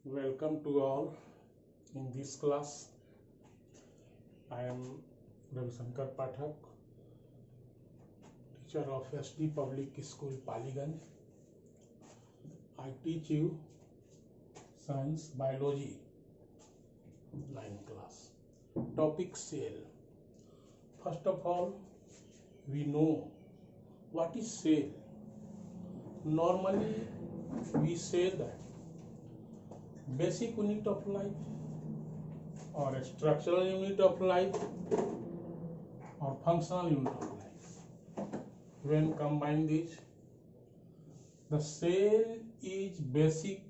Welcome to all. In this class, I am Ravi Shankar Pathak, teacher of SD Public School, Paliganj. I teach you science, biology, 9th class. Topic cell. First of all, we know what is cell. Normally, we say that basic unit of life or a structural unit of life or functional unit of life. When combine these, the cell is basic,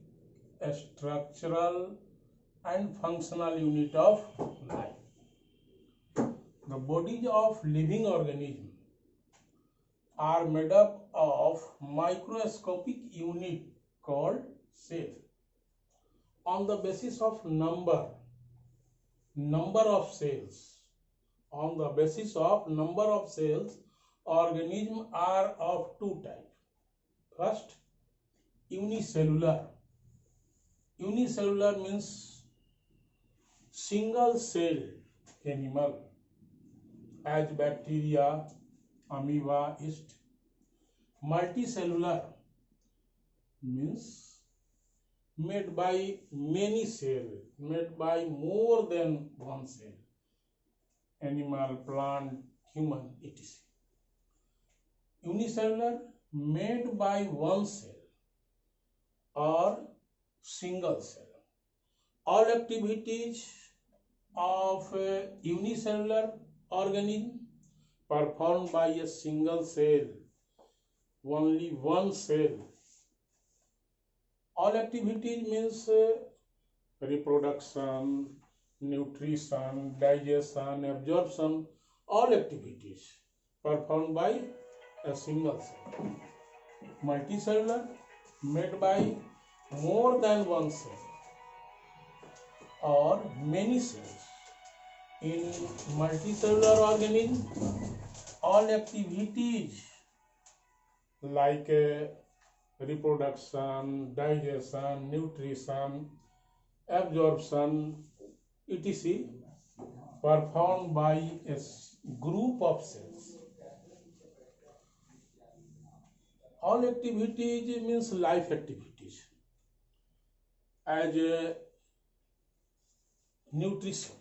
structural and functional unit of life. The bodies of living organisms are made up of microscopic unit called cell. On the basis of number of cells, on the basis of number of cells, organisms are of two types. First, unicellular. Unicellular means single cell animal, as bacteria, amoeba, yeast. Multicellular means made by many cells, made by more than one cell, animal, plant, human, etc. Unicellular, made by one cell or single cell. All activities of a unicellular organism performed by a single cell, only one cell. All activities means reproduction, nutrition, digestion, absorption, all activities performed by a single cell. Multicellular, made by more than one cell or many cells. In multicellular organism, all activities like reproduction, digestion, nutrition, absorption, etc. performed by a group of cells. All activities means life activities, as nutrition.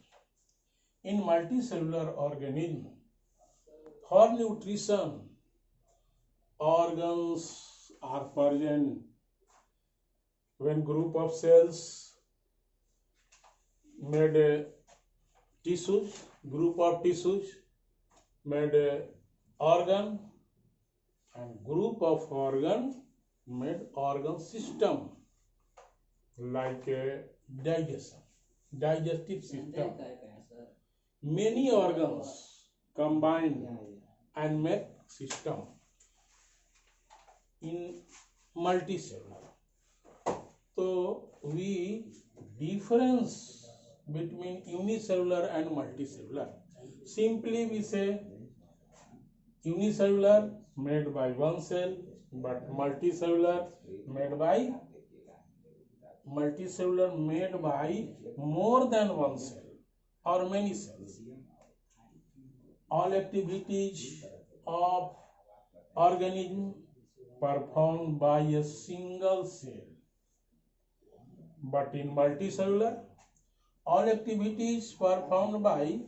In multicellular organism, for nutrition, organs are present. When group of cells made tissues, group of tissues made organ, and group of organ made organ system, like digestive system. Many organs combine and make system in multicellular. So we difference between unicellular and multicellular. Simply we say unicellular made by one cell, but multicellular made by more than one cell or many cells. All activities of organism performed by a single cell, but in multicellular, all activities performed by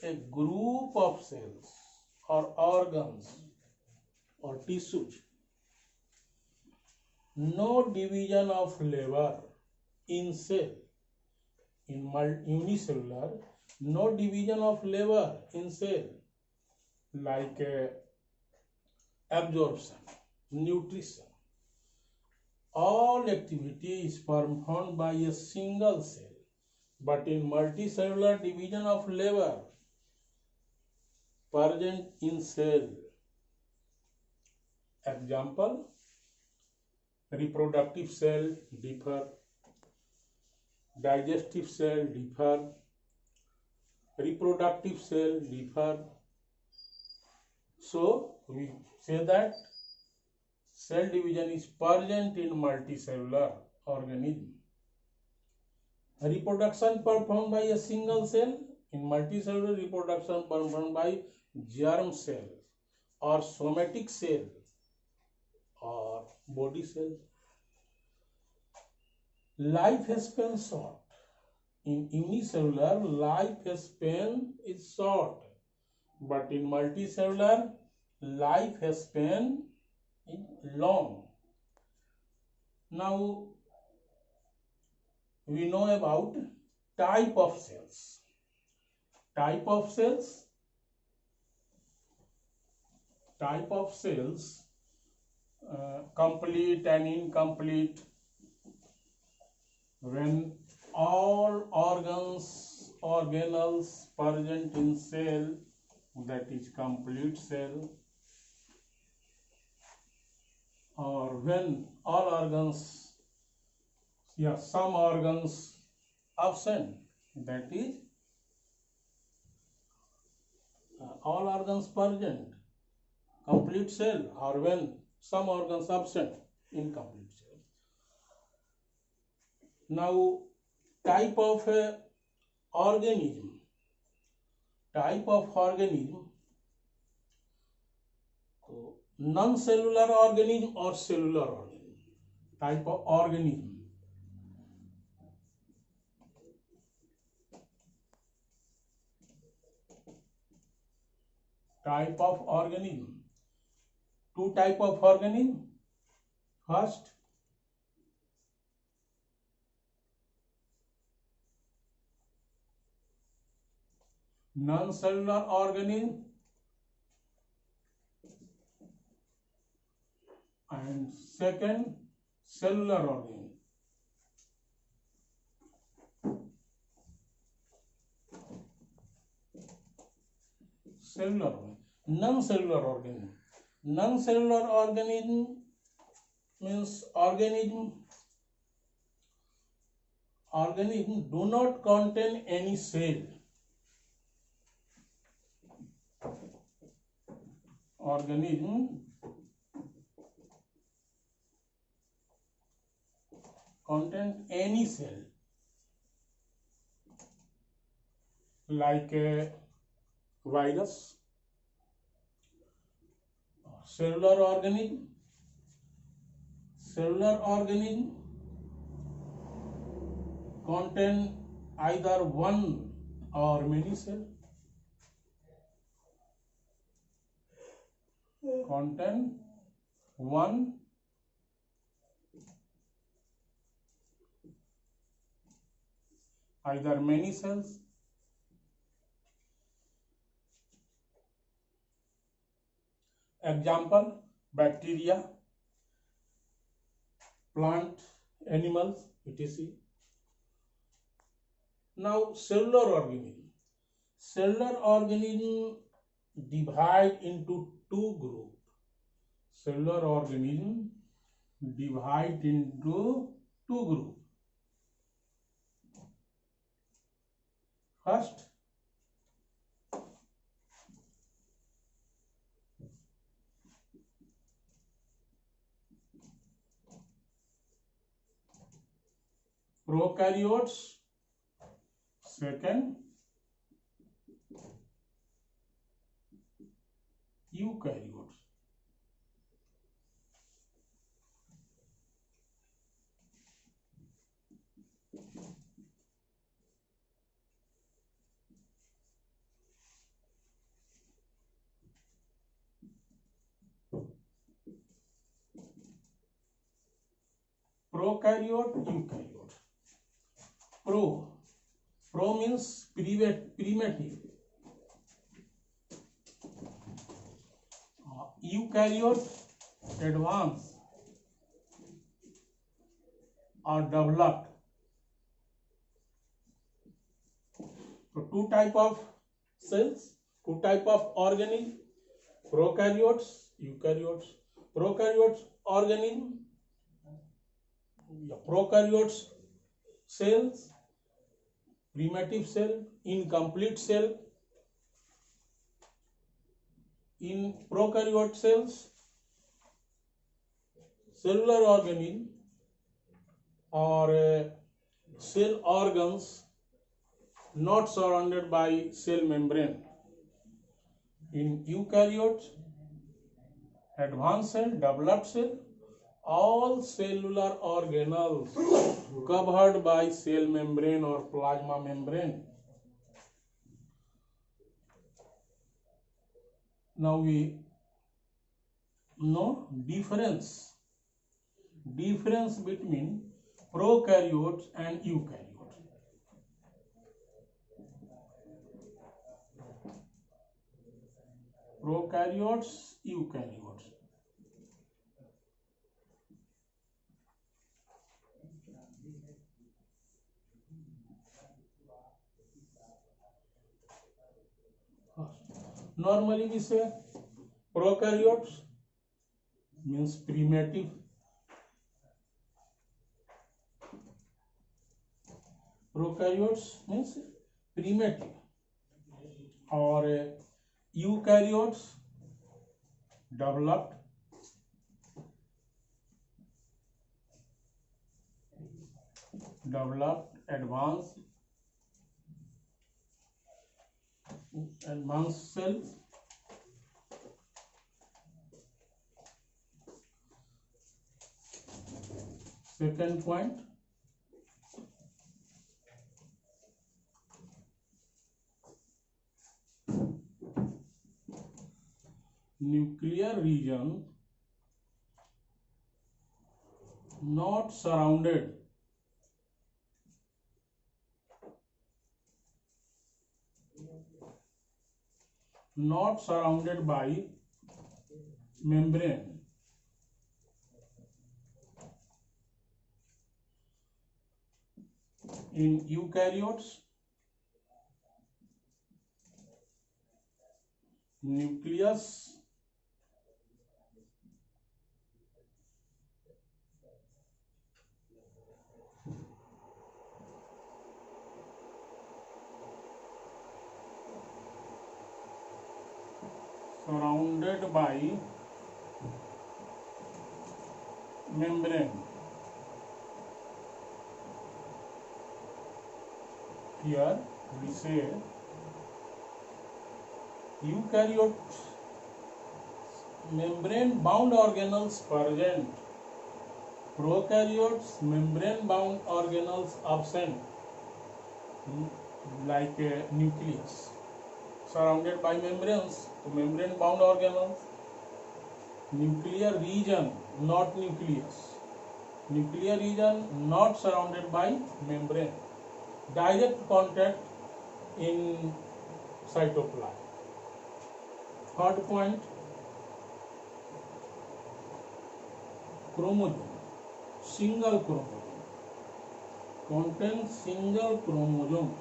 a group of cells or organs or tissues. No division of labor in cell. In unicellular, no division of labor in cell, like absorption, nutrition. All activity is performed by a single cell, but in multicellular, division of labor present in cell. Example, reproductive cell differ, digestive cell differ, reproductive cell differ. So we say that cell division is present in multicellular organism, Reproduction performed by a single cell. In multicellular, reproduction performed by germ cell or somatic cell or body cell. Life span short. In unicellular, life span is short, but in multicellular, life span is long. Now we know about type of cells. Type of cells. Type of cells, complete and incomplete. When all organelles present in cell, that is complete cell. Or when all organs, some organs absent, that is all organs present, complete cell. Or when some organs absent, incomplete cell. Now, type of organism. Type of organism. So, non-cellular organism or cellular organism. Type of organism. Type of organism. Two type of organism. First, non-cellular organism, and second, cellular organism. Cellular organism. Non-cellular organism. Non-cellular organism means organism do not contain any cell. Organism contain any cell, like a virus. Cellular organism contain either one or many cells. Contain one either many cells. Example, bacteria, plant, animals, etc. Now, cellular organism. Cellular organism divide into two groups. Cellular organism divide into two groups. First, prokaryotes. Second, eukaryotes. Prokaryote, eukaryote. Pro means primitive. Eukaryote, advanced or developed. So two type of cells, two type of organism, prokaryotes, eukaryotes. Prokaryotes organism, prokaryotes cells, primitive cell, incomplete cell. In prokaryote cells, cellular organism or cell organs not surrounded by cell membrane. In eukaryotes, advanced cell, developed cell, all cellular organelles covered by cell membrane or plasma membrane. Now we know difference between prokaryotes and eukaryotes. Prokaryotes, eukaryotes. Normally we say prokaryotes means primitive. Prokaryotes means primitive, or eukaryotes developed. Advanced cell. Second point, nuclear region not surrounded by membrane. In eukaryotes, nucleus surrounded by membrane. Here we say eukaryotes membrane bound organelles present, prokaryotes membrane bound organelles absent, like a nucleus surrounded by membranes, membrane bound organelles. Nuclear region, not nucleus. Nuclear region not surrounded by membrane. Direct contact in cytoplasm. Third point, chromosome, single chromosome, contains single chromosome.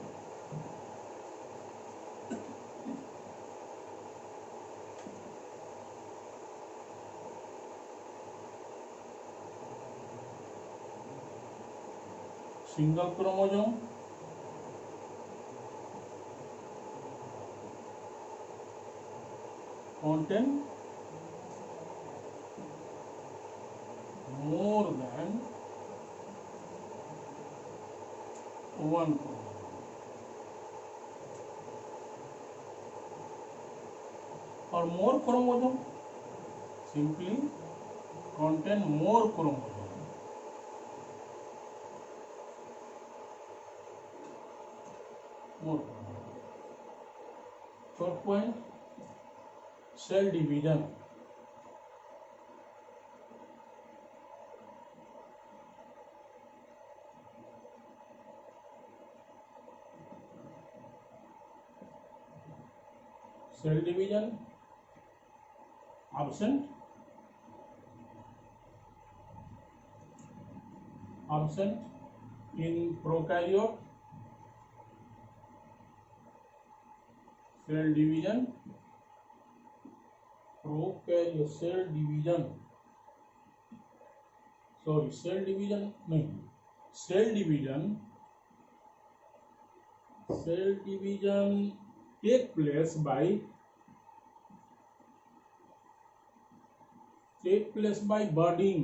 Single chromosome contain more than one chromosome. Or more chromosome simply contain more chromosome. More chromosome. Third point, cell division. Cell division absent in prokaryote. Cell division take place by budding.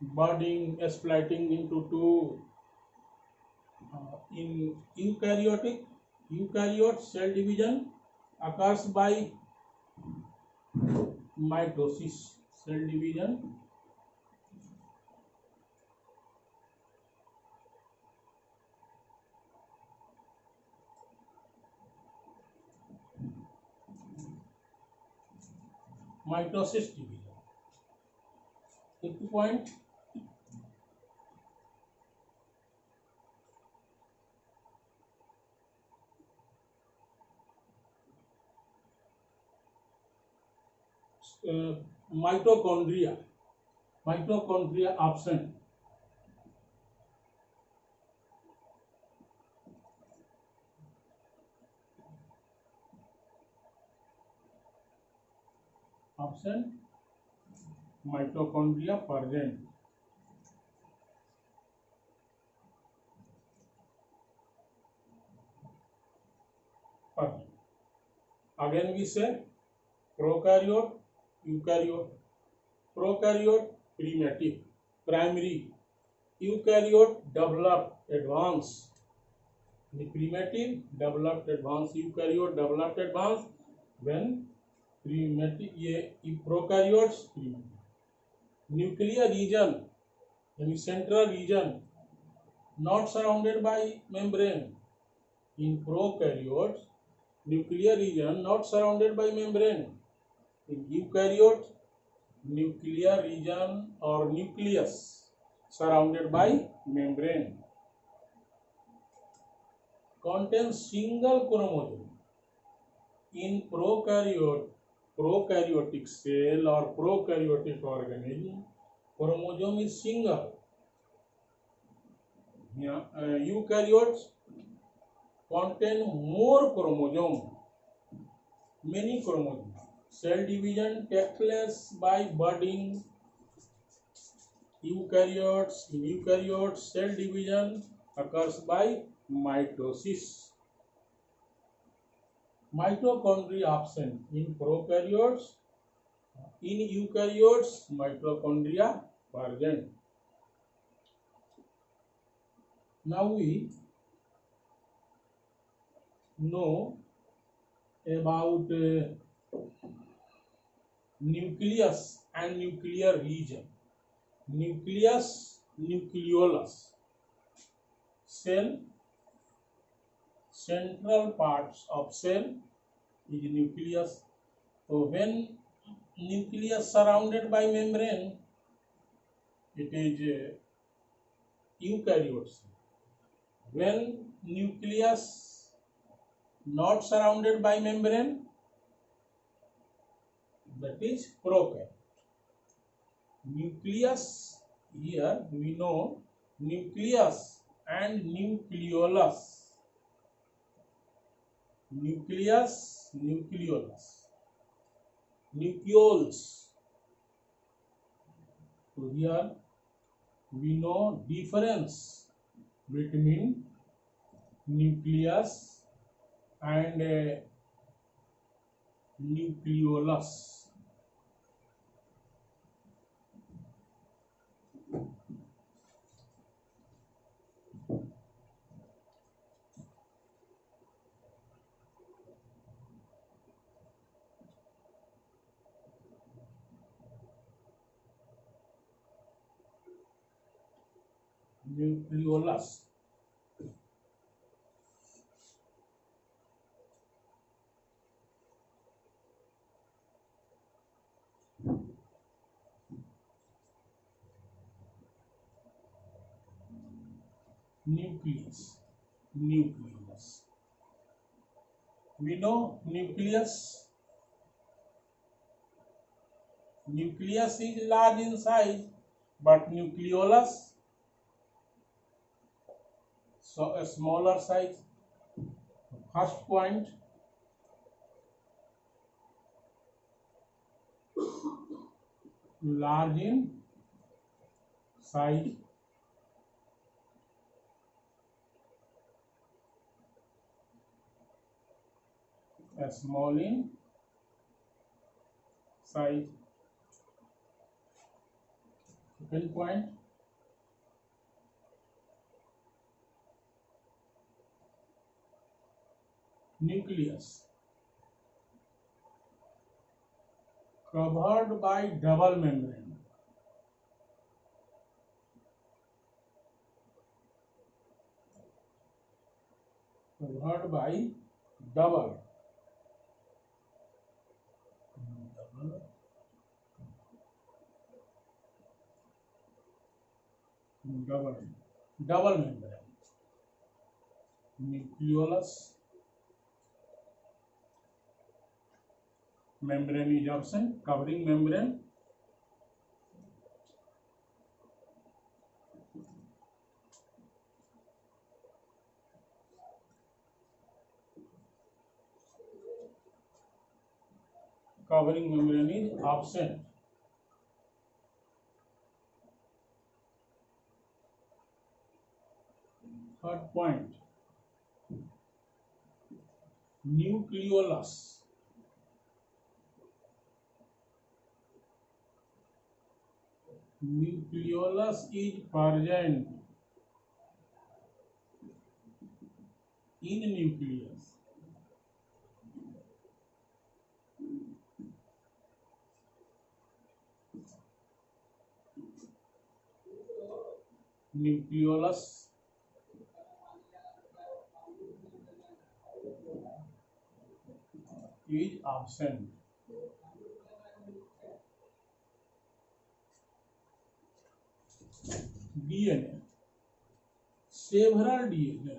budding, splitting into two. In eukaryote, cell division occurs by mitosis. Cell division mitosis division. Take the point. Mitochondria. Mitochondria absent. Absent. Mitochondria present. Again we say prokaryote, eukaryote. Prokaryote primitive, primary. Eukaryote developed, advanced. The primitive developed, advanced. Eukaryote developed, advanced. When primitive, ये prokaryotes primitive. Nuclear region, यानी central region, not surrounded by membrane. In prokaryotes, nuclear region not surrounded by membrane. In eukaryote, nuclear region or nucleus surrounded by membrane. Contains single chromosome. In prokaryotic cell or prokaryotic organism, chromosome is single. Eukaryotes contain more chromosome, many chromosomes. Cell division takes place by budding. In eukaryotes, cell division occurs by mitosis. Mitochondria absent in prokaryotes. In eukaryotes, mitochondria present. Now we know about nucleus and nuclear region. Nucleus, nucleolus. Cell, central parts of cell is nucleus. So when nucleus surrounded by membrane, it is eukaryotes. When nucleus not surrounded by membrane, that is prokaryote. Nucleus, here we know nucleus and nucleolus. Nucleus, nucleolus. Nucleoles. So here we know difference between nucleus and nucleolus. Nucleolus. Nucleus. Nucleolus. We know nucleus. Nucleus is large in size, but nucleolus so a smaller size. First point, large in size, small in size. Second point, nucleus covered by double membrane. Covered by double membrane. Nucleolus. Membrane is absent. Covering membrane. Covering membrane is absent. Third point, nucleolus. Nucleolus is present in nucleus. Nucleolus is absent. DNA. Several DNA.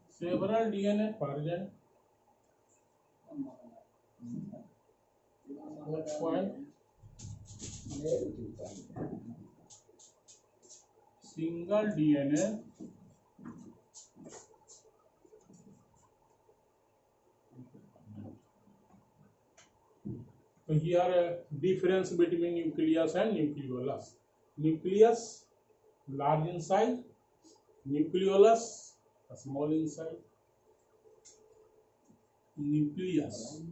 Several DNA present. Next point, single DNA so here difference between nucleus and nucleolus. Nucleus large in size, nucleolus small in size. Nucleus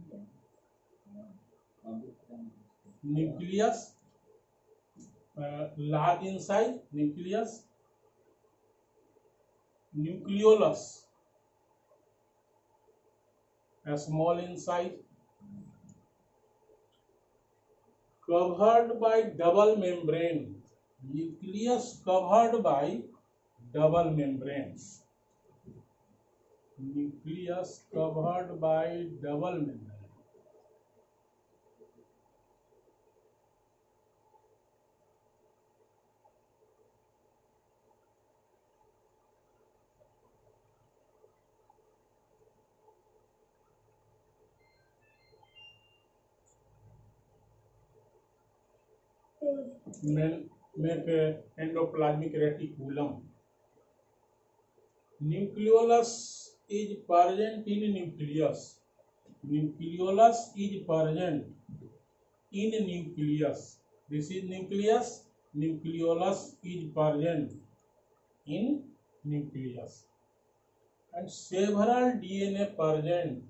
large in size, nucleus. Nucleolus small in size. Covered by double membrane. Nucleus covered by double membrane. Nucleus covered by double membrane. Make endoplasmic reticulum. Nucleolus is present in nucleus. Nucleolus is present in nucleus. This is nucleus. Nucleolus is present in nucleus. And several DNA present.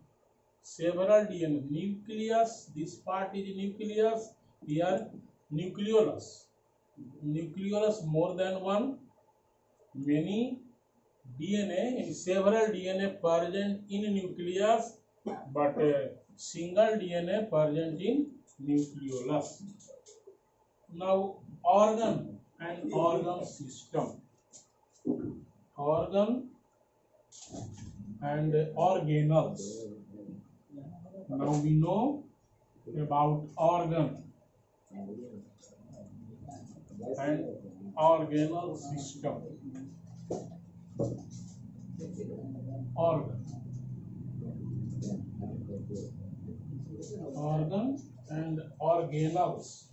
Several DNA. Nucleus. This part is nucleus. Here nucleolus. Nucleolus more than one. Many DNA in several DNA present in nucleus, but single DNA present in nucleolus. Now organ and organ system. Organ and organelles. Now we know about organ and organelle system. Organ and organelles.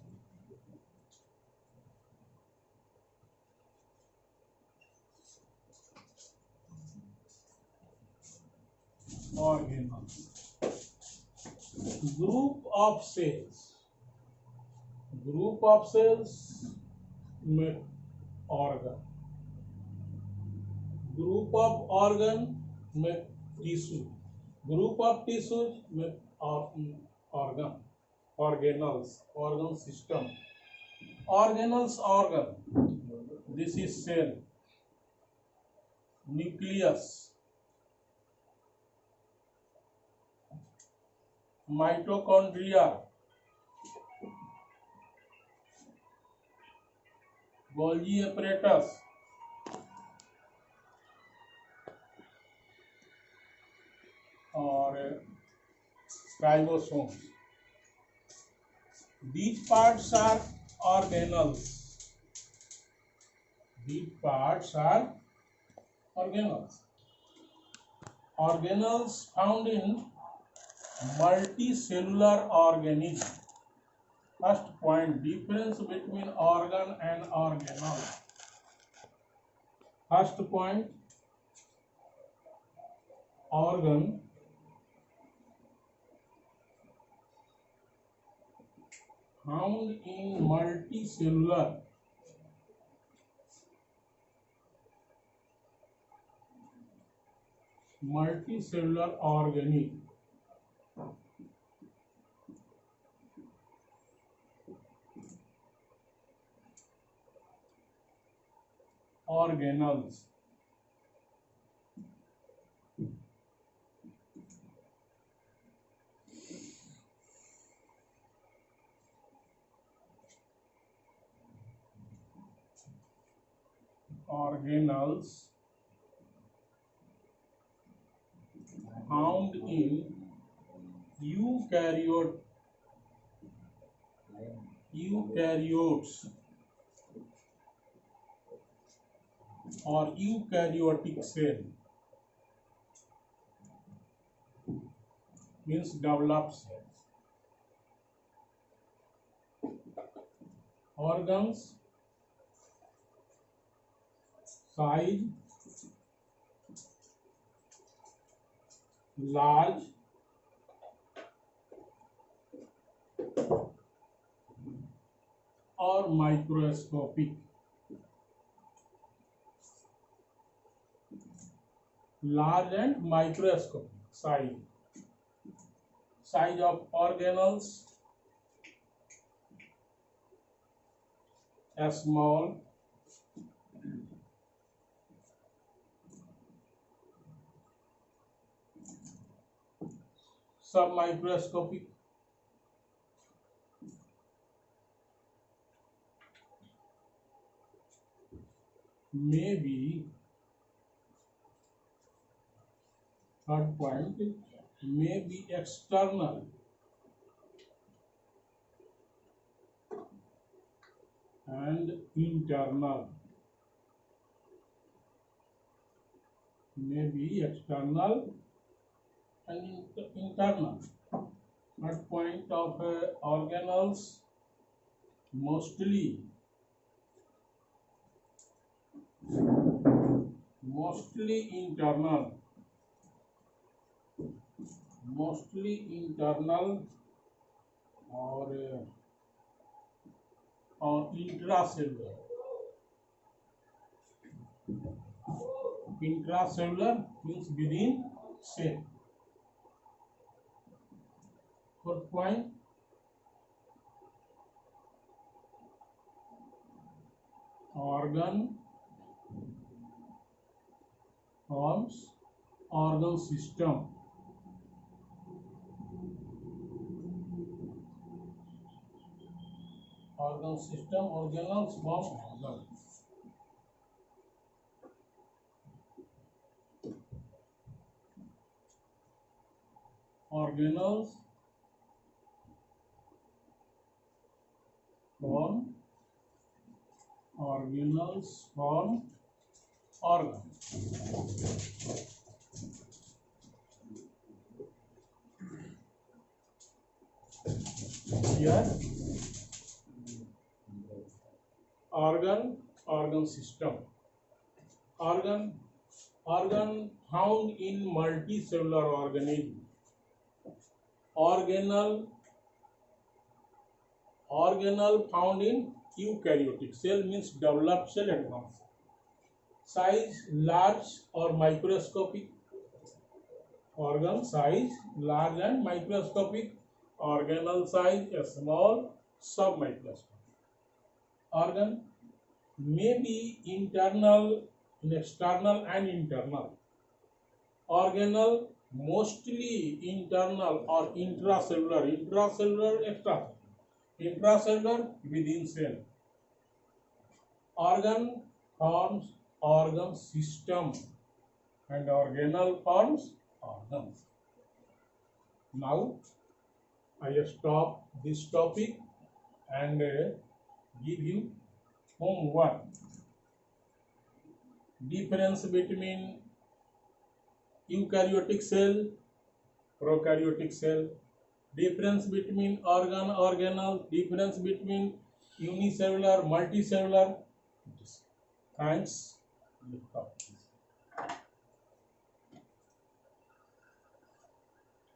Organelles. Group of cells. Group of cells make organ. Group of organ में tissue, group of tissues में organ, organelles, organ system, organelles organ, this is cell, nucleus, mitochondria, Golgi apparatus, और ribosome. These parts are organelles. These parts are organelles. Organelles found in multicellular organism. First point, difference between organ and organelle. First point, organ found in multicellular organism. Organelles. Organelles found in eukaryotes or eukaryotic cell, means developed cells. Organs, size, large, or microscopic. Large and microscopic size. Size of organelles, small, submicroscopic, maybe. Third point, may be external and internal. May be external and internal. Third point of organelles, mostly internal, or intracellular. Intracellular means within cell. Fourth point, organ forms organ system. Organ system, organelles form organ. Organelles form organ. Here, organ system. Organ found in multicellular organism. Organelle found in eukaryotic cell, means developed cell, advanced size large or microscopic. Organ size large and microscopic. Organelle size small, submicroscopic. Organ may be internal, external and internal. Organelle mostly internal or intracellular. Intracellular, intracellular within cell. Organ forms organ system and organelle forms organs. Now I stop this topic and give you homework. Difference between eukaryotic cell, prokaryotic cell, difference between organ, organelle, difference between unicellular, multicellular. Thanks.